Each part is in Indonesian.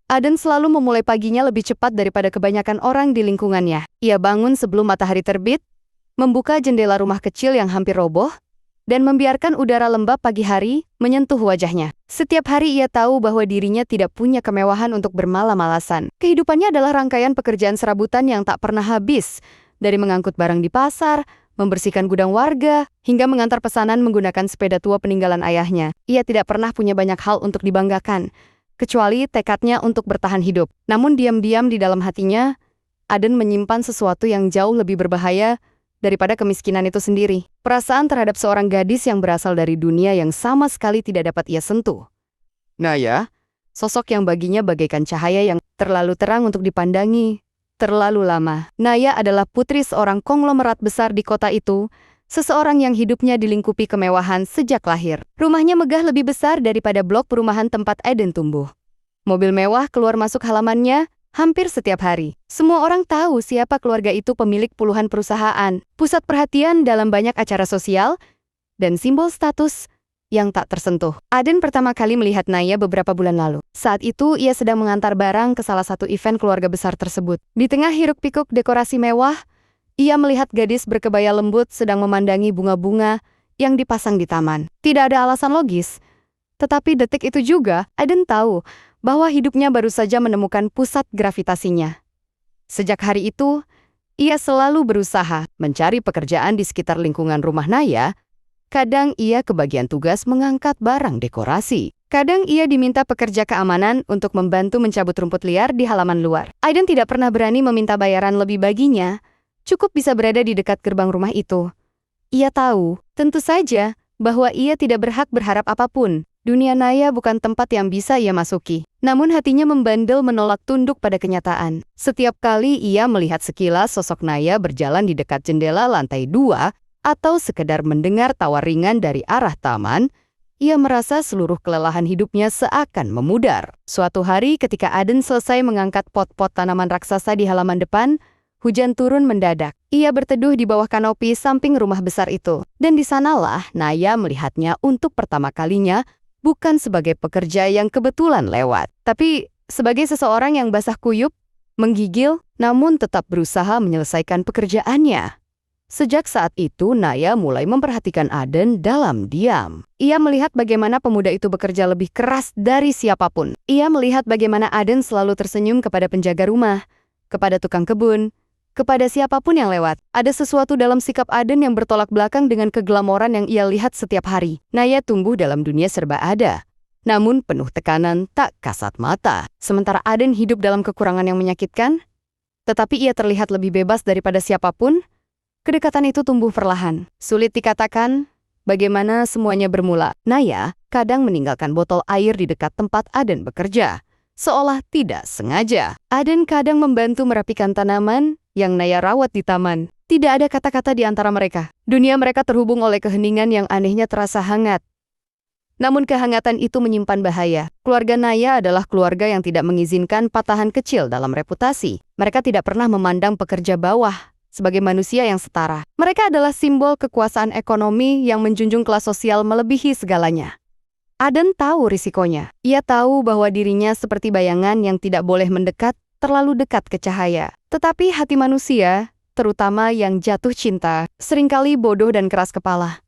Aden selalu memulai paginya lebih cepat daripada kebanyakan orang di lingkungannya. Ia bangun sebelum matahari terbit, membuka jendela rumah kecil yang hampir roboh, dan membiarkan udara lembab pagi hari menyentuh wajahnya. Setiap hari ia tahu bahwa dirinya tidak punya kemewahan untuk bermalam-malasan. Kehidupannya adalah rangkaian pekerjaan serabutan yang tak pernah habis, dari mengangkut barang di pasar, membersihkan gudang warga, hingga mengantar pesanan menggunakan sepeda tua peninggalan ayahnya. Ia tidak pernah punya banyak hal untuk dibanggakan, kecuali tekadnya untuk bertahan hidup. Namun diam-diam di dalam hatinya, Aden menyimpan sesuatu yang jauh lebih berbahaya daripada kemiskinan itu sendiri. Perasaan terhadap seorang gadis yang berasal dari dunia yang sama sekali tidak dapat ia sentuh. Naya, sosok yang baginya bagaikan cahaya yang terlalu terang untuk dipandangi, terlalu lama. Naya adalah putri seorang konglomerat besar di kota itu, seseorang yang hidupnya dilingkupi kemewahan sejak lahir. Rumahnya megah lebih besar daripada blok perumahan tempat Aden tumbuh. Mobil mewah keluar masuk halamannya hampir setiap hari. Semua orang tahu siapa keluarga itu pemilik puluhan perusahaan, pusat perhatian dalam banyak acara sosial, dan simbol status yang tak tersentuh. Aden pertama kali melihat Naya beberapa bulan lalu. Saat itu ia sedang mengantar barang ke salah satu event keluarga besar tersebut. Di tengah hiruk-pikuk dekorasi mewah, ia melihat gadis berkebaya lembut sedang memandangi bunga-bunga yang dipasang di taman. Tidak ada alasan logis, tetapi detik itu juga Aden tahu bahwa hidupnya baru saja menemukan pusat gravitasinya. Sejak hari itu, ia selalu berusaha mencari pekerjaan di sekitar lingkungan rumah Naya. Kadang ia kebagian tugas mengangkat barang dekorasi. Kadang ia diminta pekerja keamanan untuk membantu mencabut rumput liar di halaman luar. Aden tidak pernah berani meminta bayaran lebih baginya, cukup bisa berada di dekat gerbang rumah itu. Ia tahu, tentu saja, bahwa ia tidak berhak berharap apapun. Dunia Naya bukan tempat yang bisa ia masuki. Namun hatinya membandel menolak tunduk pada kenyataan. Setiap kali ia melihat sekilas sosok Naya berjalan di dekat jendela lantai 2, atau sekedar mendengar tawa ringan dari arah taman, ia merasa seluruh kelelahan hidupnya seakan memudar. Suatu hari ketika Aden selesai mengangkat pot-pot tanaman raksasa di halaman depan, hujan turun mendadak. Ia berteduh di bawah kanopi samping rumah besar itu. Dan di sanalah Naya melihatnya untuk pertama kalinya, bukan sebagai pekerja yang kebetulan lewat, tapi sebagai seseorang yang basah kuyup, menggigil, namun tetap berusaha menyelesaikan pekerjaannya. Sejak saat itu, Naya mulai memperhatikan Aden dalam diam. Ia melihat bagaimana pemuda itu bekerja lebih keras dari siapapun. Ia melihat bagaimana Aden selalu tersenyum kepada penjaga rumah, kepada tukang kebun, kepada siapapun yang lewat. Ada sesuatu dalam sikap Aden yang bertolak belakang dengan keglamoran yang ia lihat setiap hari. Naya tumbuh dalam dunia serba ada, namun penuh tekanan tak kasat mata. Sementara Aden hidup dalam kekurangan yang menyakitkan, tetapi ia terlihat lebih bebas daripada siapapun. Kedekatan itu tumbuh perlahan. Sulit dikatakan bagaimana semuanya bermula. Naya kadang meninggalkan botol air di dekat tempat Aden bekerja, seolah tidak sengaja. Aden kadang membantu merapikan tanaman yang Naya rawat di taman. Tidak ada kata-kata di antara mereka. Dunia mereka terhubung oleh keheningan yang anehnya terasa hangat. Namun kehangatan itu menyimpan bahaya. Keluarga Naya adalah keluarga yang tidak mengizinkan patahan kecil dalam reputasi. Mereka tidak pernah memandang pekerja bawah sebagai manusia yang setara. Mereka adalah simbol kekuasaan ekonomi yang menjunjung kelas sosial melebihi segalanya. Aden tahu risikonya. Ia tahu bahwa dirinya seperti bayangan yang tidak boleh mendekat terlalu dekat ke cahaya. Tetapi hati manusia, terutama yang jatuh cinta, seringkali bodoh dan keras kepala.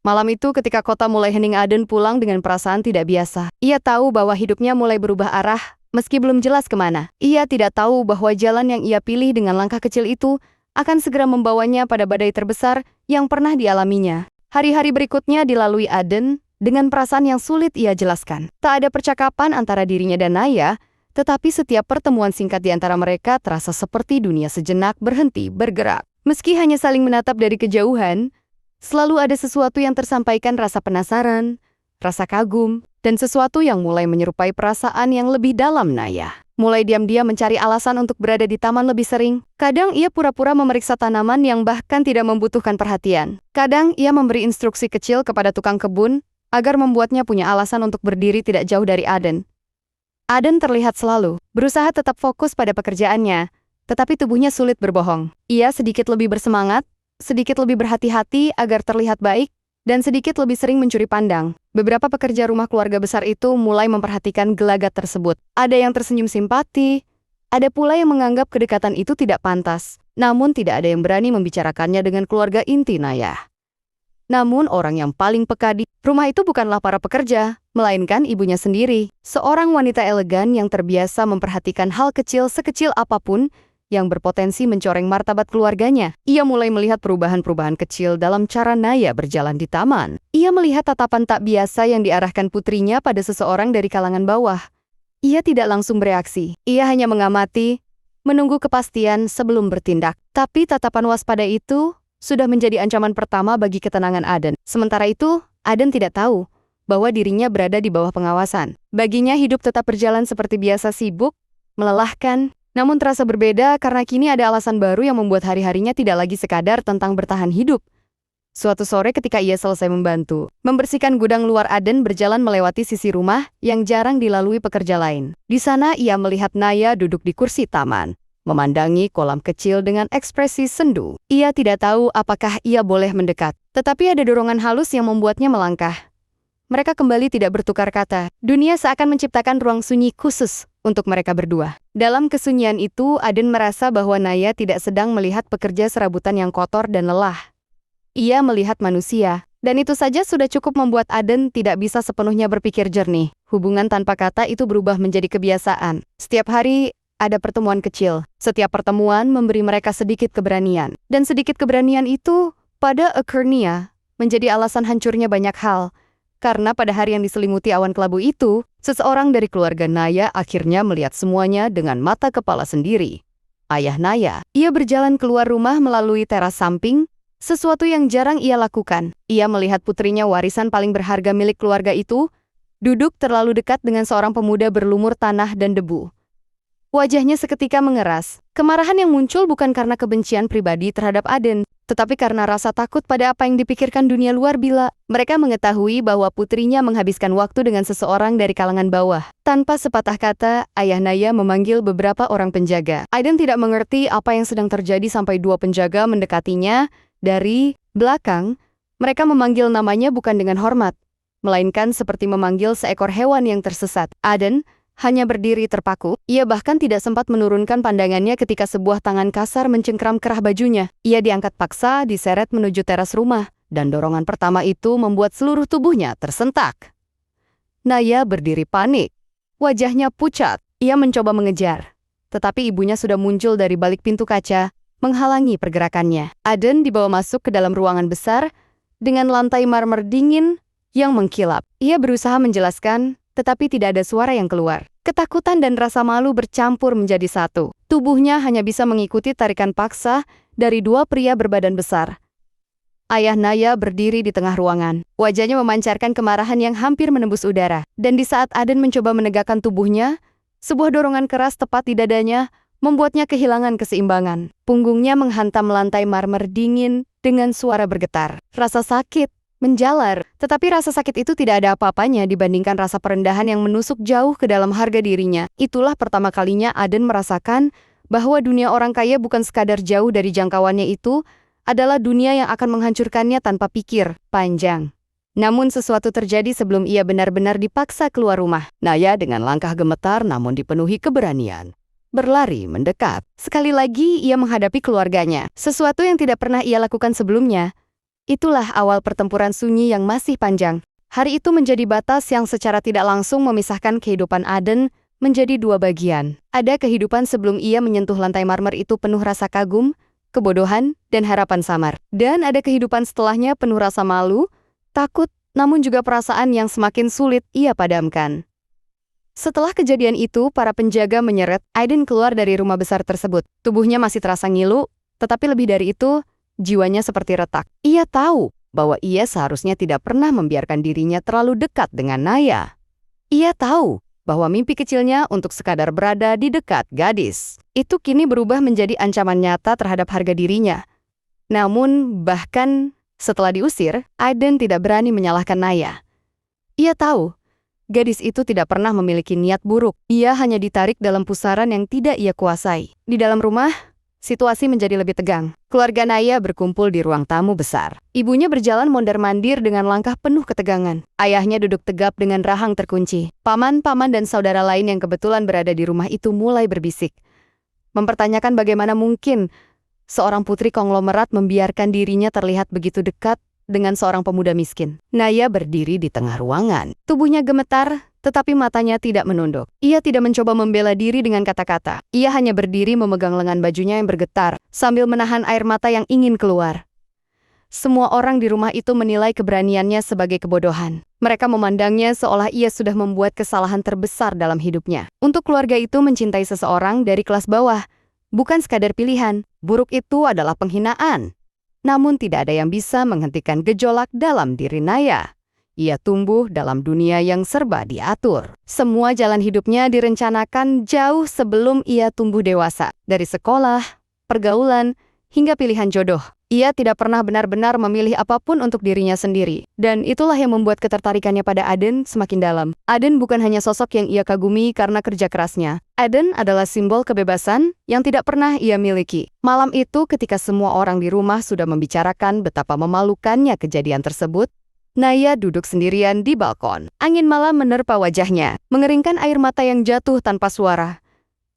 Malam itu ketika kota mulai hening, Aden pulang dengan perasaan tidak biasa. Ia tahu bahwa hidupnya mulai berubah arah, meski belum jelas kemana. Ia tidak tahu bahwa jalan yang ia pilih dengan langkah kecil itu akan segera membawanya pada badai terbesar yang pernah dialaminya. Hari-hari berikutnya dilalui Aden dengan perasaan yang sulit ia jelaskan. Tak ada percakapan antara dirinya dan Naya, tetapi setiap pertemuan singkat di antara mereka terasa seperti dunia sejenak berhenti bergerak. Meski hanya saling menatap dari kejauhan, selalu ada sesuatu yang tersampaikan, rasa penasaran, rasa kagum, dan sesuatu yang mulai menyerupai perasaan yang lebih dalam Naya. Mulai diam-diam mencari alasan untuk berada di taman lebih sering. Kadang ia pura-pura memeriksa tanaman yang bahkan tidak membutuhkan perhatian. Kadang ia memberi instruksi kecil kepada tukang kebun agar membuatnya punya alasan untuk berdiri tidak jauh dari Aden. Aden terlihat selalu berusaha tetap fokus pada pekerjaannya, tetapi tubuhnya sulit berbohong. Ia sedikit lebih bersemangat, sedikit lebih berhati-hati agar terlihat baik, dan sedikit lebih sering mencuri pandang. Beberapa pekerja rumah keluarga besar itu mulai memperhatikan gelagat tersebut. Ada yang tersenyum simpati, ada pula yang menganggap kedekatan itu tidak pantas. Namun tidak ada yang berani membicarakannya dengan keluarga inti Naya. Namun orang yang paling peka di rumah itu bukanlah para pekerja, melainkan ibunya sendiri. Seorang wanita elegan yang terbiasa memperhatikan hal kecil sekecil apapun yang berpotensi mencoreng martabat keluarganya. Ia mulai melihat perubahan-perubahan kecil dalam cara Naya berjalan di taman. Ia melihat tatapan tak biasa yang diarahkan putrinya pada seseorang dari kalangan bawah. Ia tidak langsung bereaksi. Ia hanya mengamati, menunggu kepastian sebelum bertindak. Tapi tatapan waspada itu sudah menjadi ancaman pertama bagi ketenangan Aden. Sementara itu, Aden tidak tahu bahwa dirinya berada di bawah pengawasan. Baginya hidup tetap berjalan seperti biasa, sibuk, melelahkan, namun terasa berbeda karena kini ada alasan baru yang membuat hari-harinya tidak lagi sekadar tentang bertahan hidup. Suatu sore ketika ia selesai membersihkan gudang luar, Aden berjalan melewati sisi rumah yang jarang dilalui pekerja lain. Di sana ia melihat Naya duduk di kursi taman, memandangi kolam kecil dengan ekspresi sendu. Ia tidak tahu apakah ia boleh mendekat, tetapi ada dorongan halus yang membuatnya melangkah. Mereka kembali tidak bertukar kata. Dunia seakan menciptakan ruang sunyi khusus untuk mereka berdua. Dalam kesunyian itu, Aden merasa bahwa Naya tidak sedang melihat pekerja serabutan yang kotor dan lelah. Ia melihat manusia, dan itu saja sudah cukup membuat Aden tidak bisa sepenuhnya berpikir jernih. Hubungan tanpa kata itu berubah menjadi kebiasaan. Setiap hari ada pertemuan kecil. Setiap pertemuan memberi mereka sedikit keberanian. Dan sedikit keberanian itu, pada akhirnya, menjadi alasan hancurnya banyak hal. Karena pada hari yang diselimuti awan kelabu itu, seseorang dari keluarga Naya akhirnya melihat semuanya dengan mata kepala sendiri. Ayah Naya. Ia berjalan keluar rumah melalui teras samping, sesuatu yang jarang ia lakukan. Ia melihat putrinya, warisan paling berharga milik keluarga itu, duduk terlalu dekat dengan seorang pemuda berlumur tanah dan debu. Wajahnya seketika mengeras. Kemarahan yang muncul bukan karena kebencian pribadi terhadap Aden, tetapi karena rasa takut pada apa yang dipikirkan dunia luar bila mereka mengetahui bahwa putrinya menghabiskan waktu dengan seseorang dari kalangan bawah. Tanpa sepatah kata, ayah Naya memanggil beberapa orang penjaga. Aden tidak mengerti apa yang sedang terjadi sampai dua penjaga mendekatinya dari belakang. Mereka memanggil namanya bukan dengan hormat, melainkan seperti memanggil seekor hewan yang tersesat. Aden hanya berdiri terpaku. Ia bahkan tidak sempat menurunkan pandangannya ketika sebuah tangan kasar mencengkram kerah bajunya. Ia diangkat paksa, diseret menuju teras rumah, dan dorongan pertama itu membuat seluruh tubuhnya tersentak. Naya berdiri panik. Wajahnya pucat. Ia mencoba mengejar, tetapi ibunya sudah muncul dari balik pintu kaca, menghalangi pergerakannya. Aden dibawa masuk ke dalam ruangan besar dengan lantai marmer dingin yang mengkilap. Ia berusaha menjelaskan, tetapi tidak ada suara yang keluar. Ketakutan dan rasa malu bercampur menjadi satu. Tubuhnya hanya bisa mengikuti tarikan paksa dari dua pria berbadan besar. Ayah Naya berdiri di tengah ruangan. Wajahnya memancarkan kemarahan yang hampir menembus udara. Dan di saat Aden mencoba menegakkan tubuhnya, sebuah dorongan keras tepat di dadanya membuatnya kehilangan keseimbangan. Punggungnya menghantam lantai marmer dingin dengan suara bergetar. Rasa sakit menjalar, tetapi rasa sakit itu tidak ada apa-apanya dibandingkan rasa perendahan yang menusuk jauh ke dalam harga dirinya. Itulah pertama kalinya Aden merasakan bahwa dunia orang kaya bukan sekadar jauh dari jangkauannya, itu adalah dunia yang akan menghancurkannya tanpa pikir panjang. Namun sesuatu terjadi sebelum ia benar-benar dipaksa keluar rumah. Naya dengan langkah gemetar namun dipenuhi keberanian berlari mendekat. Sekali lagi ia menghadapi keluarganya, sesuatu yang tidak pernah ia lakukan sebelumnya. Itulah awal pertempuran sunyi yang masih panjang. Hari itu menjadi batas yang secara tidak langsung memisahkan kehidupan Aden menjadi dua bagian. Ada kehidupan sebelum ia menyentuh lantai marmer itu penuh rasa kagum, kebodohan, dan harapan samar. Dan ada kehidupan setelahnya penuh rasa malu, takut, namun juga perasaan yang semakin sulit ia padamkan. Setelah kejadian itu, para penjaga menyeret Aden keluar dari rumah besar tersebut. Tubuhnya masih terasa ngilu, tetapi lebih dari itu, jiwanya seperti retak. Ia tahu bahwa ia seharusnya tidak pernah membiarkan dirinya terlalu dekat dengan Naya. Ia tahu bahwa mimpi kecilnya untuk sekadar berada di dekat gadis itu kini berubah menjadi ancaman nyata terhadap harga dirinya. Namun, bahkan setelah diusir, Aden tidak berani menyalahkan Naya. Ia tahu gadis itu tidak pernah memiliki niat buruk. Ia hanya ditarik dalam pusaran yang tidak ia kuasai. Di dalam rumah, situasi menjadi lebih tegang. Keluarga Naya berkumpul di ruang tamu besar. Ibunya berjalan mondar-mandir dengan langkah penuh ketegangan. Ayahnya duduk tegap dengan rahang terkunci. Paman-paman dan saudara lain yang kebetulan berada di rumah itu mulai berbisik, mempertanyakan bagaimana mungkin seorang putri konglomerat membiarkan dirinya terlihat begitu dekat dengan seorang pemuda miskin. Naya berdiri di tengah ruangan. Tubuhnya gemetar, tetapi matanya tidak menunduk. Ia tidak mencoba membela diri dengan kata-kata. Ia hanya berdiri memegang lengan bajunya yang bergetar, sambil menahan air mata yang ingin keluar. Semua orang di rumah itu menilai keberaniannya sebagai kebodohan. Mereka memandangnya seolah ia sudah membuat kesalahan terbesar dalam hidupnya. Untuk keluarga itu mencintai seseorang dari kelas bawah bukan sekadar pilihan. Buruk itu adalah penghinaan. Namun tidak ada yang bisa menghentikan gejolak dalam diri Naya. Ia tumbuh dalam dunia yang serba diatur. Semua jalan hidupnya direncanakan jauh sebelum ia tumbuh dewasa. Dari sekolah, pergaulan, hingga pilihan jodoh. Ia tidak pernah benar-benar memilih apapun untuk dirinya sendiri. Dan itulah yang membuat ketertarikannya pada Aden semakin dalam. Aden bukan hanya sosok yang ia kagumi karena kerja kerasnya. Aden adalah simbol kebebasan yang tidak pernah ia miliki. Malam itu ketika semua orang di rumah sudah membicarakan betapa memalukannya kejadian tersebut, Naya duduk sendirian di balkon. Angin malam menerpa wajahnya, mengeringkan air mata yang jatuh tanpa suara.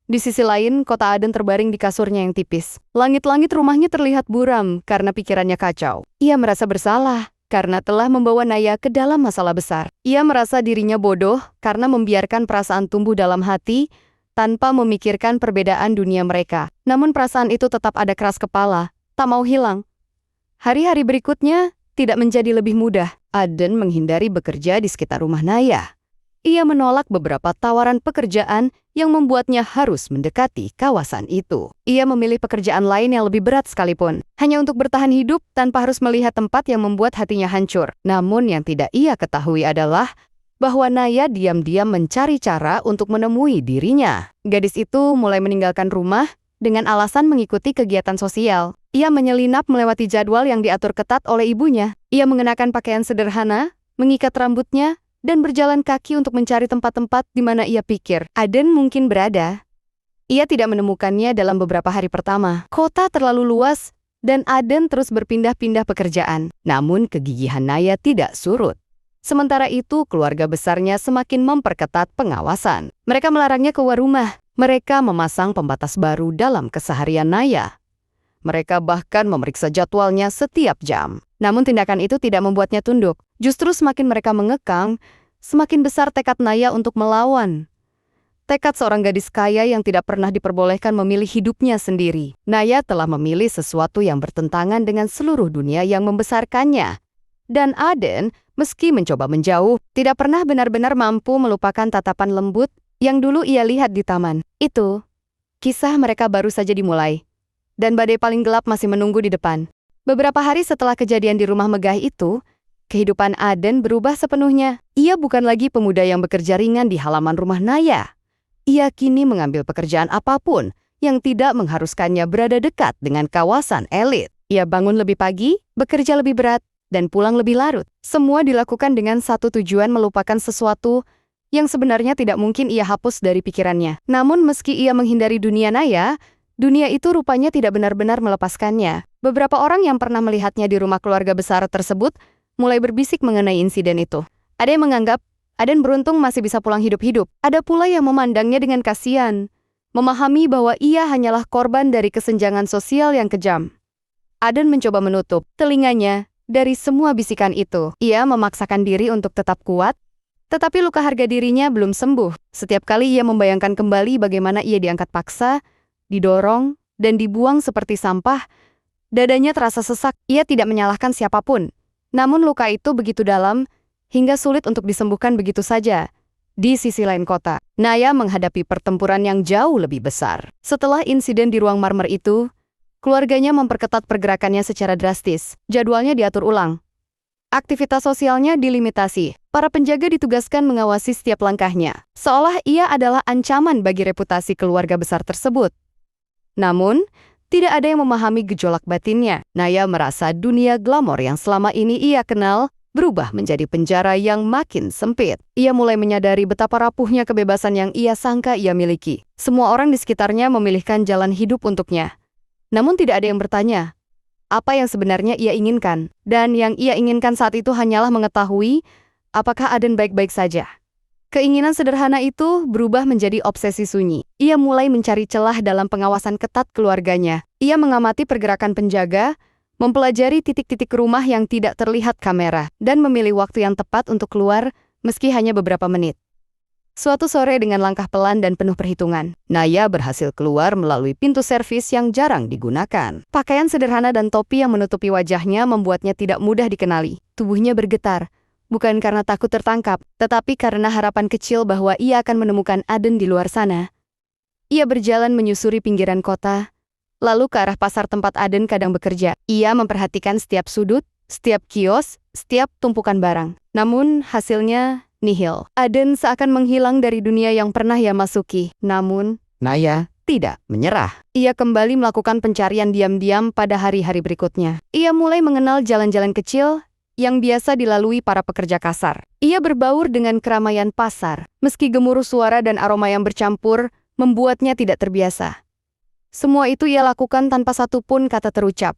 Di sisi lain, kota Aden terbaring di kasurnya yang tipis. Langit-langit rumahnya terlihat buram karena pikirannya kacau. Ia merasa bersalah karena telah membawa Naya ke dalam masalah besar. Ia merasa dirinya bodoh karena membiarkan perasaan tumbuh dalam hati tanpa memikirkan perbedaan dunia mereka. Namun perasaan itu tetap ada keras kepala, tak mau hilang. Hari-hari berikutnya tidak menjadi lebih mudah. Aden menghindari bekerja di sekitar rumah Naya. Ia menolak beberapa tawaran pekerjaan yang membuatnya harus mendekati kawasan itu. Ia memilih pekerjaan lain yang lebih berat sekalipun, hanya untuk bertahan hidup tanpa harus melihat tempat yang membuat hatinya hancur. Namun yang tidak ia ketahui adalah bahwa Naya diam-diam mencari cara untuk menemui dirinya. Gadis itu mulai meninggalkan rumah dengan alasan mengikuti kegiatan sosial. Ia menyelinap melewati jadwal yang diatur ketat oleh ibunya. Ia mengenakan pakaian sederhana, mengikat rambutnya, dan berjalan kaki untuk mencari tempat-tempat di mana ia pikir Aden mungkin berada. Ia tidak menemukannya dalam beberapa hari pertama. Kota terlalu luas, dan Aden terus berpindah-pindah pekerjaan. Namun kegigihan Naya tidak surut. Sementara itu, keluarga besarnya semakin memperketat pengawasan. Mereka melarangnya keluar rumah. Mereka memasang pembatas baru dalam keseharian Naya. Mereka bahkan memeriksa jadwalnya setiap jam. Namun tindakan itu tidak membuatnya tunduk. Justru semakin mereka mengekang, semakin besar tekad Naya untuk melawan. Tekad seorang gadis kaya yang tidak pernah diperbolehkan memilih hidupnya sendiri. Naya telah memilih sesuatu yang bertentangan dengan seluruh dunia yang membesarkannya. Dan Aden, meski mencoba menjauh, tidak pernah benar-benar mampu melupakan tatapan lembut yang dulu ia lihat di taman. Itu, kisah mereka baru saja dimulai. Dan badai paling gelap masih menunggu di depan. Beberapa hari setelah kejadian di rumah megah itu, kehidupan Aden berubah sepenuhnya. Ia bukan lagi pemuda yang bekerja ringan di halaman rumah Naya. Ia kini mengambil pekerjaan apapun yang tidak mengharuskannya berada dekat dengan kawasan elit. Ia bangun lebih pagi, bekerja lebih berat, dan pulang lebih larut. Semua dilakukan dengan satu tujuan, melupakan sesuatu yang sebenarnya tidak mungkin ia hapus dari pikirannya. Namun meski ia menghindari dunia Naya, dunia itu rupanya tidak benar-benar melepaskannya. Beberapa orang yang pernah melihatnya di rumah keluarga besar tersebut mulai berbisik mengenai insiden itu. Ada yang menganggap Aden beruntung masih bisa pulang hidup-hidup. Ada pula yang memandangnya dengan kasihan, memahami bahwa ia hanyalah korban dari kesenjangan sosial yang kejam. Aden mencoba menutup telinganya dari semua bisikan itu. Ia memaksakan diri untuk tetap kuat, tetapi luka harga dirinya belum sembuh. Setiap kali ia membayangkan kembali bagaimana ia diangkat paksa, didorong, dan dibuang seperti sampah, dadanya terasa sesak. Ia tidak menyalahkan siapapun. Namun luka itu begitu dalam, hingga sulit untuk disembuhkan begitu saja. Di sisi lain kota, Naya menghadapi pertempuran yang jauh lebih besar. Setelah insiden di ruang marmer itu, keluarganya memperketat pergerakannya secara drastis. Jadwalnya diatur ulang. Aktivitas sosialnya dilimitasi. Para penjaga ditugaskan mengawasi setiap langkahnya, seolah ia adalah ancaman bagi reputasi keluarga besar tersebut. Namun, tidak ada yang memahami gejolak batinnya. Naya merasa dunia glamor yang selama ini ia kenal berubah menjadi penjara yang makin sempit. Ia mulai menyadari betapa rapuhnya kebebasan yang ia sangka ia miliki. Semua orang di sekitarnya memilihkan jalan hidup untuknya. Namun tidak ada yang bertanya apa yang sebenarnya ia inginkan. Dan yang ia inginkan saat itu hanyalah mengetahui apakah Aden baik-baik saja. Keinginan sederhana itu berubah menjadi obsesi sunyi. Ia mulai mencari celah dalam pengawasan ketat keluarganya. Ia mengamati pergerakan penjaga, mempelajari titik-titik rumah yang tidak terlihat kamera, dan memilih waktu yang tepat untuk keluar meski hanya beberapa menit. Suatu sore dengan langkah pelan dan penuh perhitungan, Naya berhasil keluar melalui pintu servis yang jarang digunakan. Pakaian sederhana dan topi yang menutupi wajahnya membuatnya tidak mudah dikenali. Tubuhnya bergetar, bukan karena takut tertangkap, tetapi karena harapan kecil bahwa ia akan menemukan Aden di luar sana. Ia berjalan menyusuri pinggiran kota, lalu ke arah pasar tempat Aden kadang bekerja. Ia memperhatikan setiap sudut, setiap kios, setiap tumpukan barang. Namun hasilnya nihil. Aden seakan menghilang dari dunia yang pernah ia masuki. Namun, Naya tidak menyerah. Ia kembali melakukan pencarian diam-diam pada hari-hari berikutnya. Ia mulai mengenal jalan-jalan kecil yang biasa dilalui para pekerja kasar. Ia berbaur dengan keramaian pasar, meski gemuruh suara dan aroma yang bercampur membuatnya tidak terbiasa. Semua itu ia lakukan tanpa satupun kata terucap,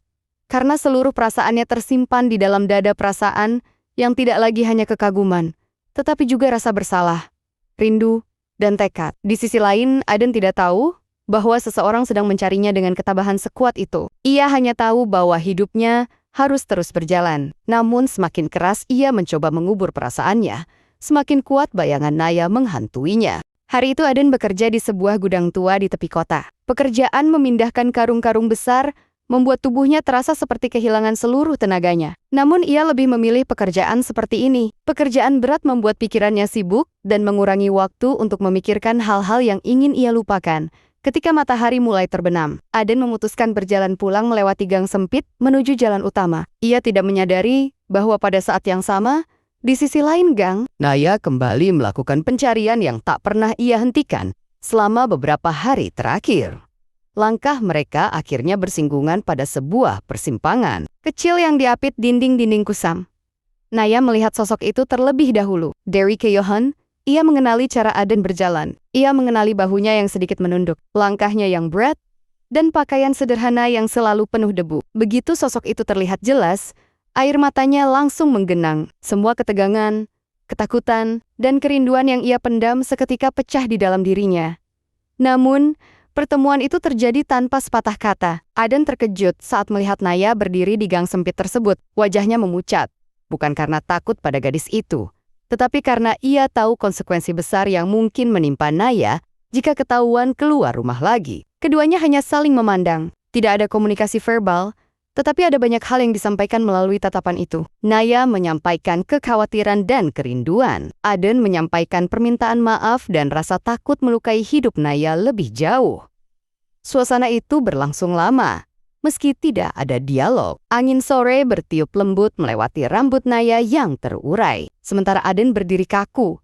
karena seluruh perasaannya tersimpan di dalam dada, perasaan yang tidak lagi hanya kekaguman, tetapi juga rasa bersalah, rindu, dan tekad. Di sisi lain, Aden tidak tahu bahwa seseorang sedang mencarinya dengan ketabahan sekuat itu. Ia hanya tahu bahwa hidupnya harus terus berjalan. Namun semakin keras ia mencoba mengubur perasaannya, semakin kuat bayangan Naya menghantuinya. Hari itu Aden bekerja di sebuah gudang tua di tepi kota. Pekerjaan memindahkan karung-karung besar membuat tubuhnya terasa seperti kehilangan seluruh tenaganya. Namun ia lebih memilih pekerjaan seperti ini. Pekerjaan berat membuat pikirannya sibuk dan mengurangi waktu untuk memikirkan hal-hal yang ingin ia lupakan. Ketika matahari mulai terbenam, Aden memutuskan berjalan pulang melewati gang sempit menuju jalan utama. Ia tidak menyadari bahwa pada saat yang sama, di sisi lain gang, Naya kembali melakukan pencarian yang tak pernah ia hentikan selama beberapa hari terakhir. Langkah mereka akhirnya bersinggungan pada sebuah persimpangan kecil yang diapit dinding-dinding kusam. Naya melihat sosok itu terlebih dahulu. Dari Keyohan, ia mengenali cara Aden berjalan. Ia mengenali bahunya yang sedikit menunduk, langkahnya yang berat, dan pakaian sederhana yang selalu penuh debu. Begitu sosok itu terlihat jelas, air matanya langsung menggenang. Semua ketegangan, ketakutan, dan kerinduan yang ia pendam seketika pecah di dalam dirinya. Namun, pertemuan itu terjadi tanpa sepatah kata. Aden terkejut saat melihat Naya berdiri di gang sempit tersebut. Wajahnya memucat, bukan karena takut pada gadis itu, tetapi karena ia tahu konsekuensi besar yang mungkin menimpa Naya jika ketahuan keluar rumah lagi. Keduanya hanya saling memandang. Tidak ada komunikasi verbal, tetapi ada banyak hal yang disampaikan melalui tatapan itu. Naya menyampaikan kekhawatiran dan kerinduan. Aden menyampaikan permintaan maaf dan rasa takut melukai hidup Naya lebih jauh. Suasana itu berlangsung lama, meski tidak ada dialog. Angin sore bertiup lembut melewati rambut Naya yang terurai, sementara Aden berdiri kaku,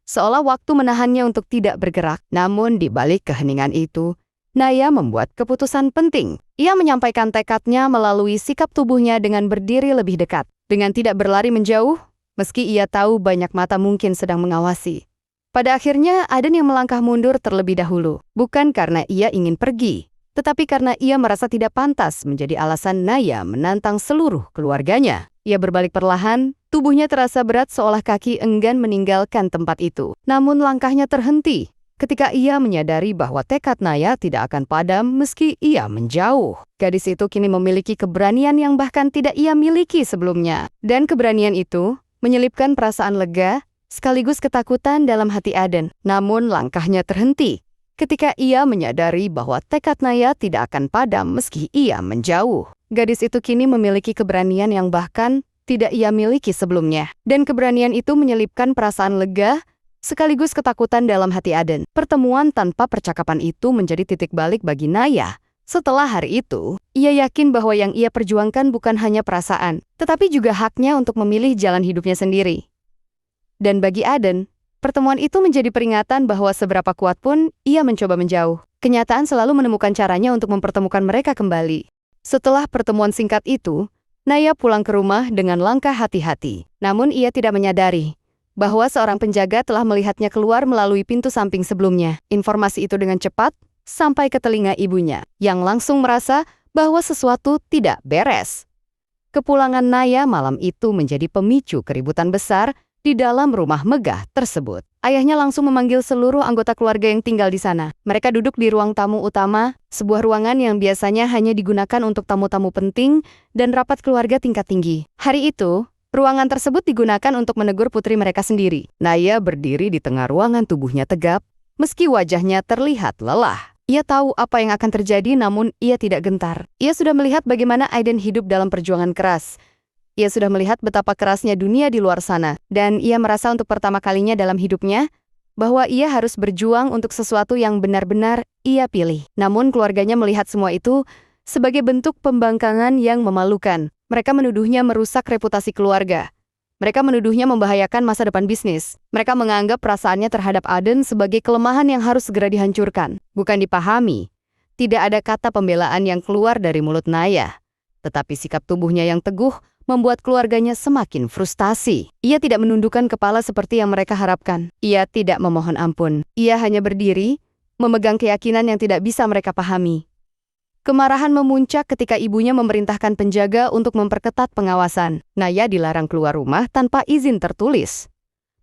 seolah waktu menahannya untuk tidak bergerak. Namun di balik keheningan itu, Naya membuat keputusan penting. Ia menyampaikan tekadnya melalui sikap tubuhnya dengan berdiri lebih dekat, dengan tidak berlari menjauh, meski ia tahu banyak mata mungkin sedang mengawasi. Pada akhirnya, Aden yang melangkah mundur terlebih dahulu, bukan karena ia ingin pergi, tetapi karena ia merasa tidak pantas menjadi alasan Naya menantang seluruh keluarganya. Ia berbalik perlahan, tubuhnya terasa berat seolah kaki enggan meninggalkan tempat itu. Namun langkahnya terhenti ketika ia menyadari bahwa tekad Naya tidak akan padam meski ia menjauh. Gadis itu kini memiliki keberanian yang bahkan tidak ia miliki sebelumnya. Dan keberanian itu menyelipkan perasaan lega sekaligus ketakutan dalam hati Aden. Namun langkahnya terhenti ketika ia menyadari bahwa tekad Naya tidak akan padam meski ia menjauh. Gadis itu kini memiliki keberanian yang bahkan tidak ia miliki sebelumnya. Dan keberanian itu menyelipkan perasaan lega sekaligus ketakutan dalam hati Aden. Pertemuan tanpa percakapan itu menjadi titik balik bagi Naya. Setelah hari itu, ia yakin bahwa yang ia perjuangkan bukan hanya perasaan, tetapi juga haknya untuk memilih jalan hidupnya sendiri. Dan bagi Aden, pertemuan itu menjadi peringatan bahwa seberapa kuat pun ia mencoba menjauh, kenyataan selalu menemukan caranya untuk mempertemukan mereka kembali. Setelah pertemuan singkat itu, Naya pulang ke rumah dengan langkah hati-hati. Namun ia tidak menyadari bahwa seorang penjaga telah melihatnya keluar melalui pintu samping sebelumnya. Informasi itu dengan cepat sampai ke telinga ibunya, yang langsung merasa bahwa sesuatu tidak beres. Kepulangan Naya malam itu menjadi pemicu keributan besar di dalam rumah megah tersebut. Ayahnya langsung memanggil seluruh anggota keluarga yang tinggal di sana. Mereka duduk di ruang tamu utama, sebuah ruangan yang biasanya hanya digunakan untuk tamu-tamu penting dan rapat keluarga tingkat tinggi. Hari itu, ruangan tersebut digunakan untuk menegur putri mereka sendiri. Naya berdiri di tengah ruangan, tubuhnya tegap, meski wajahnya terlihat lelah. Ia tahu apa yang akan terjadi, namun ia tidak gentar. Ia sudah melihat bagaimana Aiden hidup dalam perjuangan keras. Ia sudah melihat betapa kerasnya dunia di luar sana, dan ia merasa untuk pertama kalinya dalam hidupnya bahwa ia harus berjuang untuk sesuatu yang benar-benar ia pilih. Namun keluarganya melihat semua itu sebagai bentuk pembangkangan yang memalukan. Mereka menuduhnya merusak reputasi keluarga. Mereka menuduhnya membahayakan masa depan bisnis. Mereka menganggap perasaannya terhadap Aiden sebagai kelemahan yang harus segera dihancurkan. Bukan dipahami. Tidak ada kata pembelaan yang keluar dari mulut Naya. Tetapi sikap tubuhnya yang teguh membuat keluarganya semakin frustasi. Ia tidak menundukkan kepala seperti yang mereka harapkan. Ia tidak memohon ampun. Ia hanya berdiri, memegang keyakinan yang tidak bisa mereka pahami. Kemarahan memuncak ketika ibunya memerintahkan penjaga untuk memperketat pengawasan. Naya dilarang keluar rumah tanpa izin tertulis.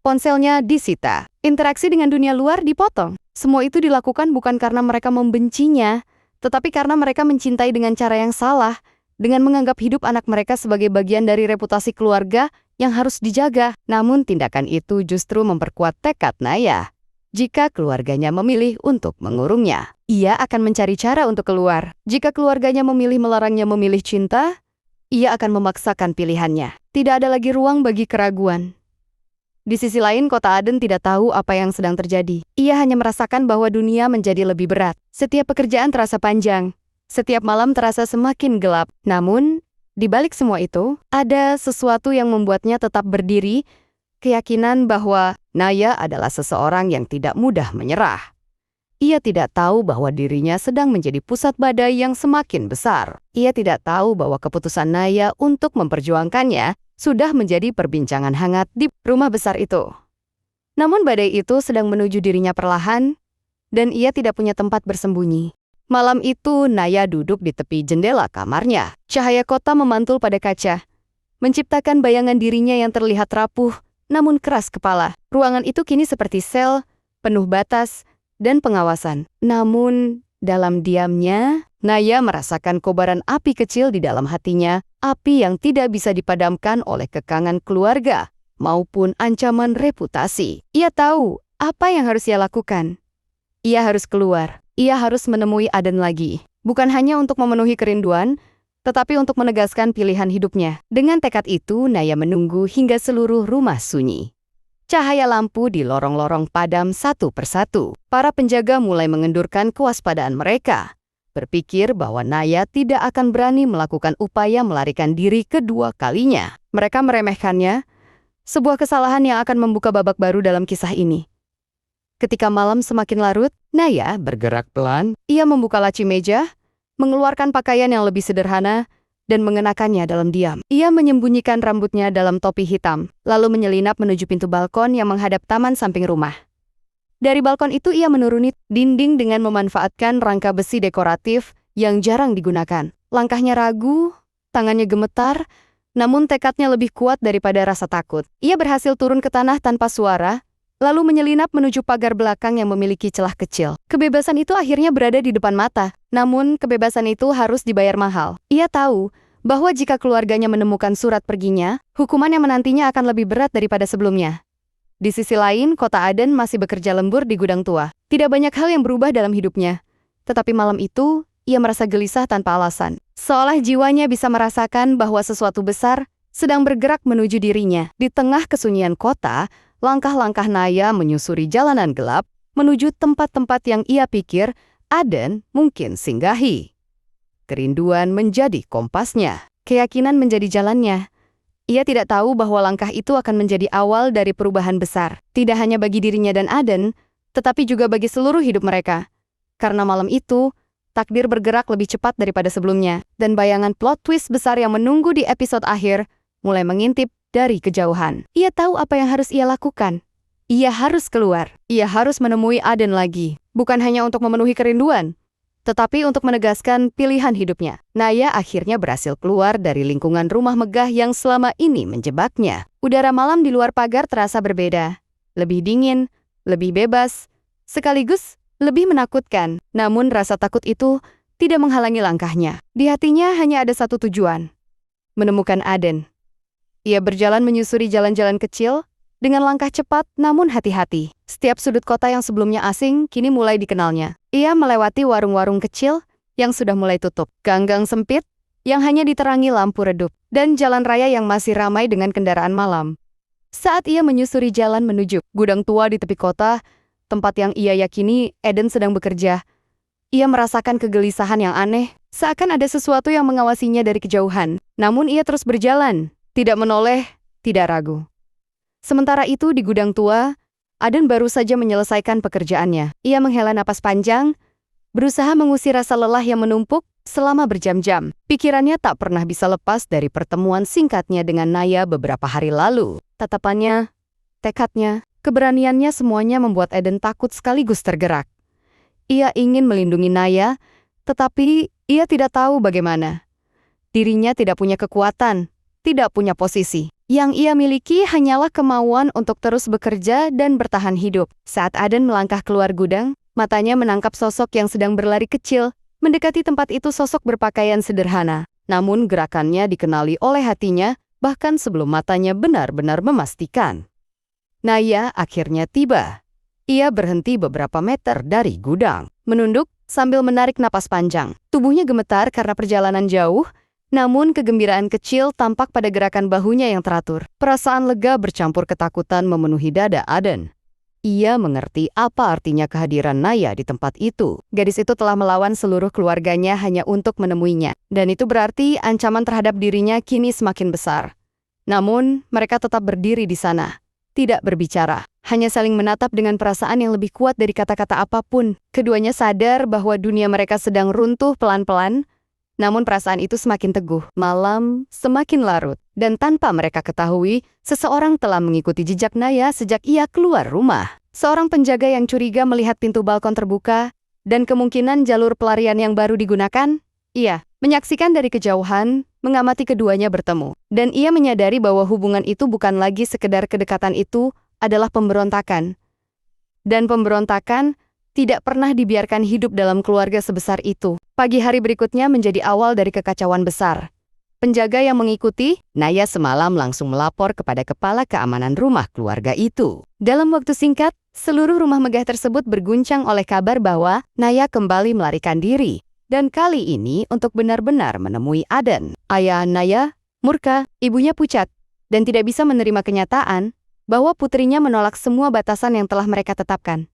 Ponselnya disita. Interaksi dengan dunia luar dipotong. Semua itu dilakukan bukan karena mereka membencinya, tetapi karena mereka mencintai dengan cara yang salah, dengan menganggap hidup anak mereka sebagai bagian dari reputasi keluarga yang harus dijaga. Namun tindakan itu justru memperkuat tekad Naya. Jika keluarganya memilih untuk mengurungnya, ia akan mencari cara untuk keluar. Jika keluarganya memilih melarangnya memilih cinta, ia akan memaksakan pilihannya. Tidak ada lagi ruang bagi keraguan. Di sisi lain, kota Aden tidak tahu apa yang sedang terjadi. Ia hanya merasakan bahwa dunia menjadi lebih berat. Setiap pekerjaan terasa panjang. Setiap malam terasa semakin gelap. Namun, di balik semua itu, ada sesuatu yang membuatnya tetap berdiri, keyakinan bahwa Naya adalah seseorang yang tidak mudah menyerah. Ia tidak tahu bahwa dirinya sedang menjadi pusat badai yang semakin besar. Ia tidak tahu bahwa keputusan Naya untuk memperjuangkannya sudah menjadi perbincangan hangat di rumah besar itu. Namun badai itu sedang menuju dirinya perlahan, dan ia tidak punya tempat bersembunyi. Malam itu, Naya duduk di tepi jendela kamarnya. Cahaya kota memantul pada kaca, menciptakan bayangan dirinya yang terlihat rapuh, namun keras kepala. Ruangan itu kini seperti sel, penuh batas, dan pengawasan. Namun, dalam diamnya, Naya merasakan kobaran api kecil di dalam hatinya, api yang tidak bisa dipadamkan oleh kekangan keluarga, maupun ancaman reputasi. Ia tahu apa yang harus ia lakukan. Ia harus keluar. Ia harus menemui Aden lagi. Bukan hanya untuk memenuhi kerinduan, tetapi untuk menegaskan pilihan hidupnya. Dengan tekad itu, Naya menunggu hingga seluruh rumah sunyi. Cahaya lampu di lorong-lorong padam satu persatu. Para penjaga mulai mengendurkan kewaspadaan mereka, berpikir bahwa Naya tidak akan berani melakukan upaya melarikan diri kedua kalinya. Mereka meremehkannya, sebuah kesalahan yang akan membuka babak baru dalam kisah ini. Ketika malam semakin larut, Naya bergerak pelan. Ia membuka laci meja, mengeluarkan pakaian yang lebih sederhana, dan mengenakannya dalam diam. Ia menyembunyikan rambutnya dalam topi hitam, lalu menyelinap menuju pintu balkon yang menghadap taman samping rumah. Dari balkon itu ia menuruni dinding dengan memanfaatkan rangka besi dekoratif yang jarang digunakan. Langkahnya ragu, tangannya gemetar, namun tekadnya lebih kuat daripada rasa takut. Ia berhasil turun ke tanah tanpa suara, lalu menyelinap menuju pagar belakang yang memiliki celah kecil. Kebebasan itu akhirnya berada di depan mata, namun kebebasan itu harus dibayar mahal. Ia tahu bahwa jika keluarganya menemukan surat perginya, hukuman yang menantinya akan lebih berat daripada sebelumnya. Di sisi lain, kota Aden masih bekerja lembur di gudang tua. Tidak banyak hal yang berubah dalam hidupnya. Tetapi malam itu, ia merasa gelisah tanpa alasan. Seolah jiwanya bisa merasakan bahwa sesuatu besar sedang bergerak menuju dirinya. Di tengah kesunyian kota, langkah-langkah Naya menyusuri jalanan gelap menuju tempat-tempat yang ia pikir Aden mungkin singgahi. Kerinduan menjadi kompasnya, keyakinan menjadi jalannya. Ia tidak tahu bahwa langkah itu akan menjadi awal dari perubahan besar, tidak hanya bagi dirinya dan Aden, tetapi juga bagi seluruh hidup mereka. Karena malam itu, takdir bergerak lebih cepat daripada sebelumnya, dan bayangan plot twist besar yang menunggu di episode akhir mulai mengintip dari kejauhan. Ia tahu apa yang harus ia lakukan. Ia harus keluar. Ia harus menemui Aden lagi. Bukan hanya untuk memenuhi kerinduan, Tetapi untuk menegaskan pilihan hidupnya, Naya akhirnya berhasil keluar dari lingkungan rumah megah yang selama ini menjebaknya. Udara malam di luar pagar terasa berbeda. Lebih dingin, lebih bebas, sekaligus lebih menakutkan. Namun rasa takut itu tidak menghalangi langkahnya. Di hatinya hanya ada satu tujuan: menemukan Aden. Ia berjalan menyusuri jalan-jalan kecil, dengan langkah cepat namun hati-hati. Setiap sudut kota yang sebelumnya asing kini mulai dikenalnya. Ia melewati warung-warung kecil yang sudah mulai tutup, gang-gang sempit yang hanya diterangi lampu redup, dan jalan raya yang masih ramai dengan kendaraan malam. Saat ia menyusuri jalan menuju gudang tua di tepi kota, tempat yang ia yakini Aden sedang bekerja, ia merasakan kegelisahan yang aneh, seakan ada sesuatu yang mengawasinya dari kejauhan. Namun ia terus berjalan, tidak menoleh, tidak ragu. Sementara itu di gudang tua, Aden baru saja menyelesaikan pekerjaannya. Ia menghela napas panjang, berusaha mengusir rasa lelah yang menumpuk selama berjam-jam. Pikirannya tak pernah bisa lepas dari pertemuan singkatnya dengan Naya beberapa hari lalu. Tatapannya, tekadnya, keberaniannya semuanya membuat Aden takut sekaligus tergerak. Ia ingin melindungi Naya, tetapi ia tidak tahu bagaimana. Dirinya tidak punya kekuatan, tidak punya posisi. Yang ia miliki hanyalah kemauan untuk terus bekerja dan bertahan hidup. Saat Aden melangkah keluar gudang, matanya menangkap sosok yang sedang berlari kecil. Mendekati tempat itu sosok berpakaian sederhana. Namun gerakannya dikenali oleh hatinya, bahkan sebelum matanya benar-benar memastikan. Naya akhirnya tiba. Ia berhenti beberapa meter dari gudang. Menunduk sambil menarik napas panjang. Tubuhnya gemetar karena perjalanan jauh, namun kegembiraan kecil tampak pada gerakan bahunya yang teratur. Perasaan lega bercampur ketakutan memenuhi dada Aden. Ia mengerti apa artinya kehadiran Naya di tempat itu. Gadis itu telah melawan seluruh keluarganya hanya untuk menemuinya. Dan itu berarti ancaman terhadap dirinya kini semakin besar. Namun, mereka tetap berdiri di sana. Tidak berbicara. Hanya saling menatap dengan perasaan yang lebih kuat dari kata-kata apapun. Keduanya sadar bahwa dunia mereka sedang runtuh pelan-pelan. Namun perasaan itu semakin teguh. Malam semakin larut. Dan tanpa mereka ketahui, seseorang telah mengikuti jejak Naya sejak ia keluar rumah. Seorang penjaga yang curiga melihat pintu balkon terbuka, dan kemungkinan jalur pelarian yang baru digunakan. Ia menyaksikan dari kejauhan, mengamati keduanya bertemu. Dan ia menyadari bahwa hubungan itu bukan lagi sekedar kedekatan, itu adalah pemberontakan. Dan pemberontakan tidak pernah dibiarkan hidup dalam keluarga sebesar itu. Pagi hari berikutnya menjadi awal dari kekacauan besar. Penjaga yang mengikuti Naya semalam langsung melapor kepada kepala keamanan rumah keluarga itu. Dalam waktu singkat, seluruh rumah megah tersebut berguncang oleh kabar bahwa Naya kembali melarikan diri. Dan kali ini untuk benar-benar menemui Aden. Ayah Naya murka, ibunya pucat, dan tidak bisa menerima kenyataan bahwa putrinya menolak semua batasan yang telah mereka tetapkan.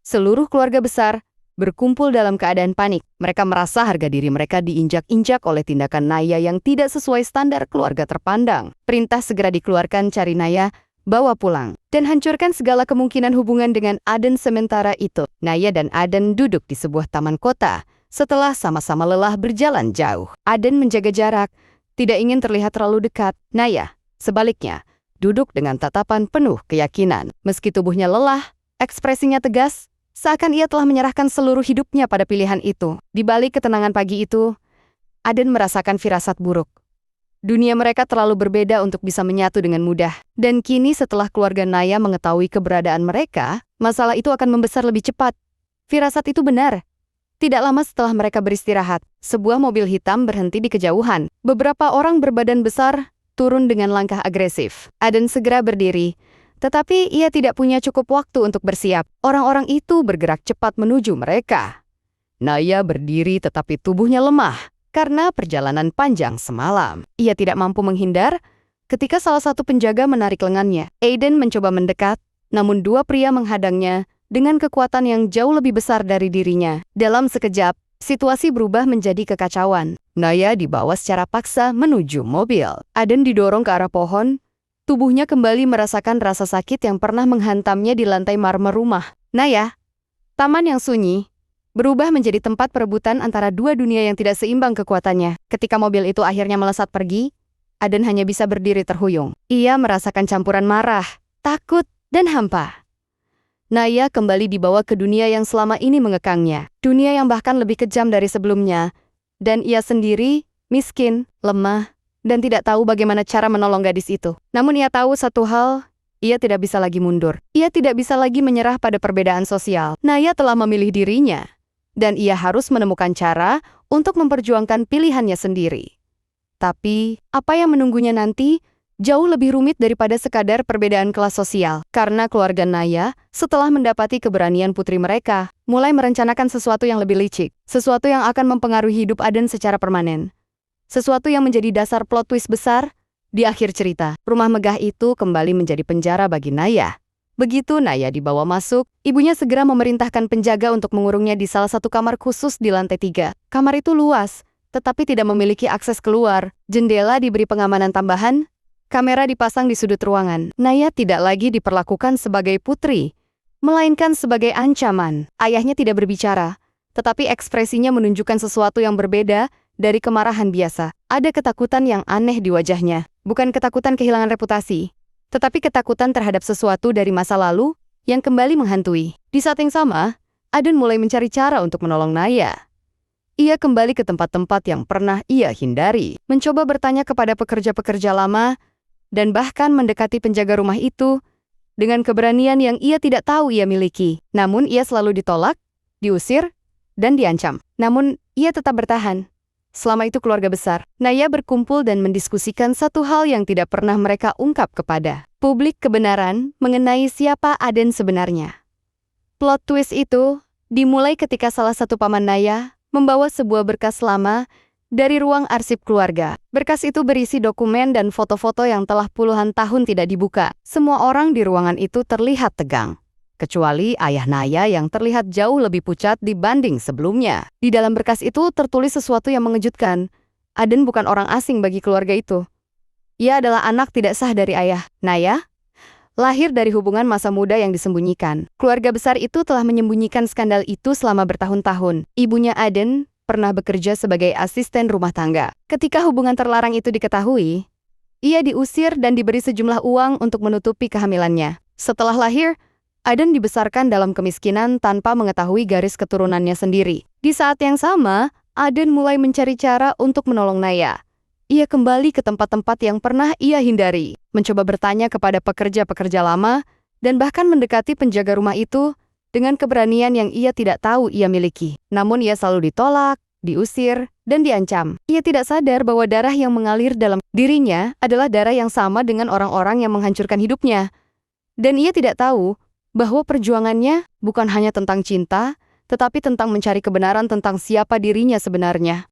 Seluruh keluarga besar berkumpul dalam keadaan panik. Mereka merasa harga diri mereka diinjak-injak oleh tindakan Naya yang tidak sesuai standar keluarga terpandang. Perintah segera dikeluarkan, cari Naya, bawa pulang, dan hancurkan segala kemungkinan hubungan dengan Aden. Sementara itu, Naya dan Aden duduk di sebuah taman kota. Setelah sama-sama lelah berjalan jauh, Aden menjaga jarak, tidak ingin terlihat terlalu dekat. Naya, sebaliknya, duduk dengan tatapan penuh keyakinan. Meski tubuhnya lelah, ekspresinya tegas, seakan ia telah menyerahkan seluruh hidupnya pada pilihan itu. Di balik ketenangan pagi itu, Aden merasakan firasat buruk. Dunia mereka terlalu berbeda untuk bisa menyatu dengan mudah. Dan kini setelah keluarga Naya mengetahui keberadaan mereka, masalah itu akan membesar lebih cepat. Firasat itu benar. Tidak lama setelah mereka beristirahat, sebuah mobil hitam berhenti di kejauhan. Beberapa orang berbadan besar turun dengan langkah agresif. Aden segera berdiri. Tetapi ia tidak punya cukup waktu untuk bersiap. Orang-orang itu bergerak cepat menuju mereka. Naya berdiri tetapi tubuhnya lemah karena perjalanan panjang semalam. Ia tidak mampu menghindar ketika salah satu penjaga menarik lengannya. Aden mencoba mendekat, namun dua pria menghadangnya dengan kekuatan yang jauh lebih besar dari dirinya. Dalam sekejap, situasi berubah menjadi kekacauan. Naya dibawa secara paksa menuju mobil. Aden didorong ke arah pohon. Tubuhnya kembali merasakan rasa sakit yang pernah menghantamnya di lantai marmer rumah. Naya, taman yang sunyi, berubah menjadi tempat perebutan antara dua dunia yang tidak seimbang kekuatannya. Ketika mobil itu akhirnya melesat pergi, Aden hanya bisa berdiri terhuyung. Ia merasakan campuran marah, takut, dan hampa. Naya kembali dibawa ke dunia yang selama ini mengekangnya. Dunia yang bahkan lebih kejam dari sebelumnya. Dan ia sendiri, miskin, lemah, dan tidak tahu bagaimana cara menolong gadis itu. Namun ia tahu satu hal, ia tidak bisa lagi mundur. Ia tidak bisa lagi menyerah pada perbedaan sosial. Naya telah memilih dirinya. Dan ia harus menemukan cara untuk memperjuangkan pilihannya sendiri. Tapi, apa yang menunggunya nanti jauh lebih rumit daripada sekadar perbedaan kelas sosial. Karena keluarga Naya, setelah mendapati keberanian putri mereka, mulai merencanakan sesuatu yang lebih licik. Sesuatu yang akan mempengaruhi hidup Aden secara permanen. Sesuatu yang menjadi dasar plot twist besar. Di akhir cerita, rumah megah itu kembali menjadi penjara bagi Naya. Begitu Naya dibawa masuk, ibunya segera memerintahkan penjaga untuk mengurungnya di salah satu kamar khusus di lantai 3. Kamar itu luas, tetapi tidak memiliki akses keluar. Jendela diberi pengamanan tambahan, kamera dipasang di sudut ruangan. Naya tidak lagi diperlakukan sebagai putri, melainkan sebagai ancaman. Ayahnya tidak berbicara, tetapi ekspresinya menunjukkan sesuatu yang berbeda dari kemarahan biasa. Ada ketakutan yang aneh di wajahnya. Bukan ketakutan kehilangan reputasi, tetapi ketakutan terhadap sesuatu dari masa lalu yang kembali menghantui. Di saat yang sama, Aden mulai mencari cara untuk menolong Naya. Ia kembali ke tempat-tempat yang pernah ia hindari, mencoba bertanya kepada pekerja-pekerja lama, dan bahkan mendekati penjaga rumah itu dengan keberanian yang ia tidak tahu ia miliki. Namun ia selalu ditolak, diusir, dan diancam. Namun ia tetap bertahan. Selama itu keluarga besar, Naya berkumpul dan mendiskusikan satu hal yang tidak pernah mereka ungkap kepada publik, kebenaran mengenai siapa Aden sebenarnya. Plot twist itu dimulai ketika salah satu paman Naya membawa sebuah berkas lama dari ruang arsip keluarga. Berkas itu berisi dokumen dan foto-foto yang telah puluhan tahun tidak dibuka. Semua orang di ruangan itu terlihat tegang, kecuali ayah Naya yang terlihat jauh lebih pucat dibanding sebelumnya. Di dalam berkas itu tertulis sesuatu yang mengejutkan. Aden bukan orang asing bagi keluarga itu. Ia adalah anak tidak sah dari ayah. Naya lahir dari hubungan masa muda yang disembunyikan. Keluarga besar itu telah menyembunyikan skandal itu selama bertahun-tahun. Ibunya Aden pernah bekerja sebagai asisten rumah tangga. Ketika hubungan terlarang itu diketahui, ia diusir dan diberi sejumlah uang untuk menutupi kehamilannya. Setelah lahir, Aden dibesarkan dalam kemiskinan tanpa mengetahui garis keturunannya sendiri. Di saat yang sama, Aden mulai mencari cara untuk menolong Naya. Ia kembali ke tempat-tempat yang pernah ia hindari, mencoba bertanya kepada pekerja-pekerja lama, dan bahkan mendekati penjaga rumah itu dengan keberanian yang ia tidak tahu ia miliki. Namun ia selalu ditolak, diusir, dan diancam. Ia tidak sadar bahwa darah yang mengalir dalam dirinya adalah darah yang sama dengan orang-orang yang menghancurkan hidupnya. Dan ia tidak tahu bahwa perjuangannya bukan hanya tentang cinta, tetapi tentang mencari kebenaran tentang siapa dirinya sebenarnya.